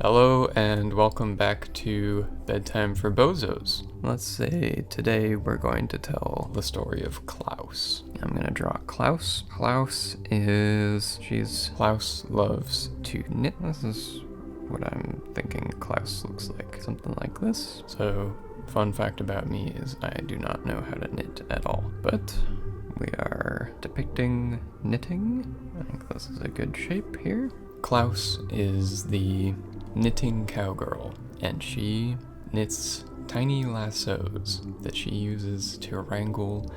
Hello and welcome back to Bedtime for Bozos. Let's say today we're going to tell the story of Klaus. I'm gonna draw Klaus. Klaus loves to knit. This is what I'm thinking Klaus looks like. Something like this. So, fun fact about me is I do not know how to knit at all. But we are depicting knitting. I think this is a good shape here. Klaus is the knitting cowgirl, and she knits tiny lassos that she uses to wrangle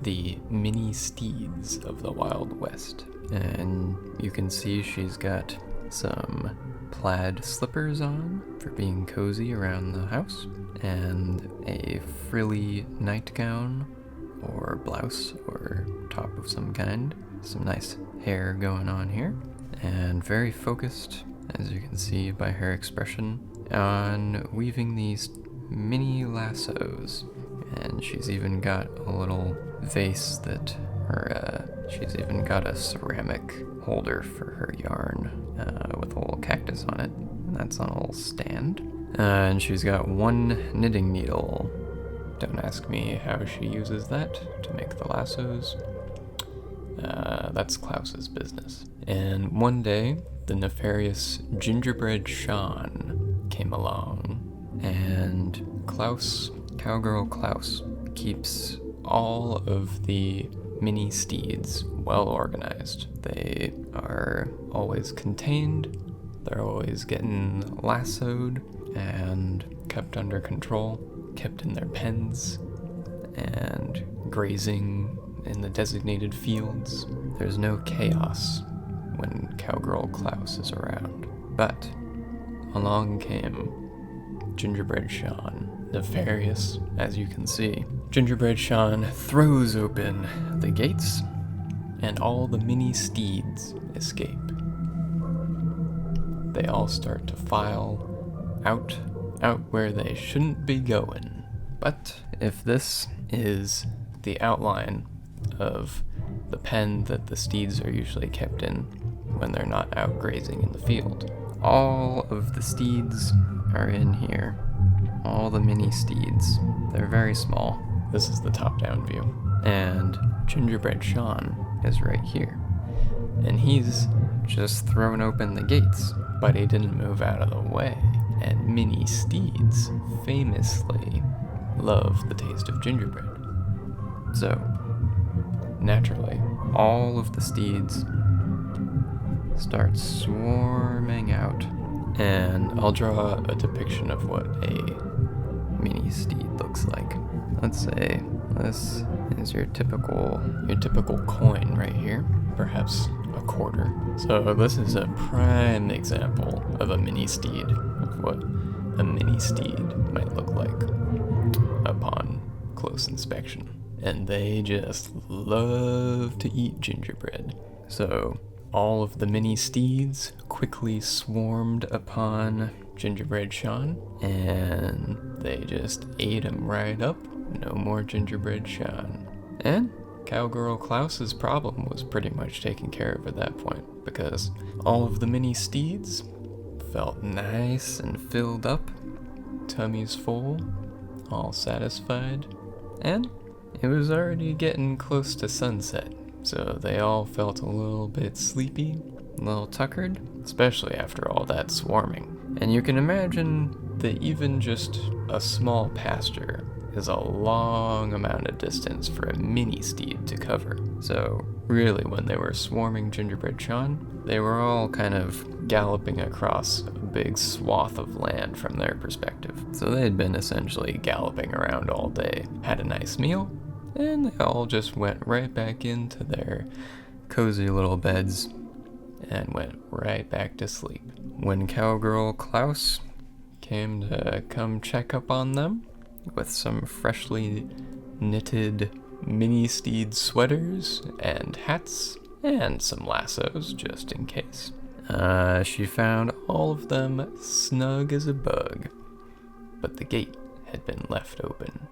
the mini steeds of the Wild West. And you can see she's got some plaid slippers on for being cozy around the house, and a frilly nightgown or blouse or top of some kind. Some nice hair going on here, and very focused, as you can see by her expression, on weaving these mini lassos. And she's even got a little vase that she's even got a ceramic holder for her yarn with a little cactus on it. And that's on a little stand. And she's got one knitting needle. Don't ask me how she uses that to make the lassos. That's Klaus's business. And one day, the nefarious Gingerbread Sean came along, and Cowgirl Klaus, keeps all of the mini steeds well organized. They are always contained, they're always getting lassoed and kept under control, kept in their pens, and grazing in the designated fields. There's no chaos when Cowgirl Klaus is around. But along came Gingerbread Sean, nefarious, as you can see. Gingerbread Sean throws open the gates, and all the mini steeds escape. They all start to file out where they shouldn't be going. But if this is the outline of the pen that the steeds are usually kept in when they're not out grazing in the field, all of the steeds are in here. All the mini steeds. They're very small. This is the top-down view. And Gingerbread Sean is right here. And he's just thrown open the gates, but he didn't move out of the way. And mini steeds famously love the taste of gingerbread. So, naturally, all of the steeds start swarming out, and I'll draw a depiction of what a mini steed looks like. Let's say this is your typical coin right here, perhaps a quarter. So this is a prime example of a mini steed, of what a mini steed might look like upon close inspection. And they just love to eat gingerbread. So all of the mini steeds quickly swarmed upon Gingerbread Sean, and they just ate him right up. No more Gingerbread Sean. And Cowgirl Klaus's problem was pretty much taken care of at that point, because all of the mini steeds felt nice and filled up, tummies full, all satisfied, and it was already getting close to sunset, so they all felt a little bit sleepy, a little tuckered, especially after all that swarming. And you can imagine that even just a small pasture is a long amount of distance for a mini steed to cover. So really, when they were swarming Gingerbread Sean, they were all kind of galloping across a big swath of land from their perspective. So they had been essentially galloping around all day, had a nice meal, and they all just went right back into their cozy little beds and went right back to sleep. When Cowgirl Klaus came to come check up on them with some freshly knitted mini steed sweaters and hats and some lassos just in case, she found all of them snug as a bug, but the gate had been left open.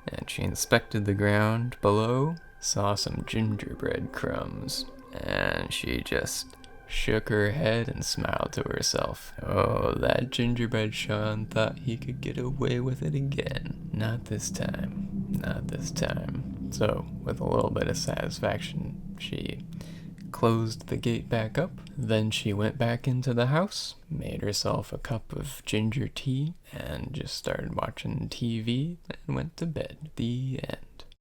And she inspected the ground below, saw some gingerbread crumbs, and she just shook her head and smiled to herself. Oh, that Gingerbread Sean thought he could get away with it again. Not this time. Not this time. So, with a little bit of satisfaction, she closed the gate back up. Then she went back into the house, made herself a cup of ginger tea, and just started watching TV and went to bed. The end.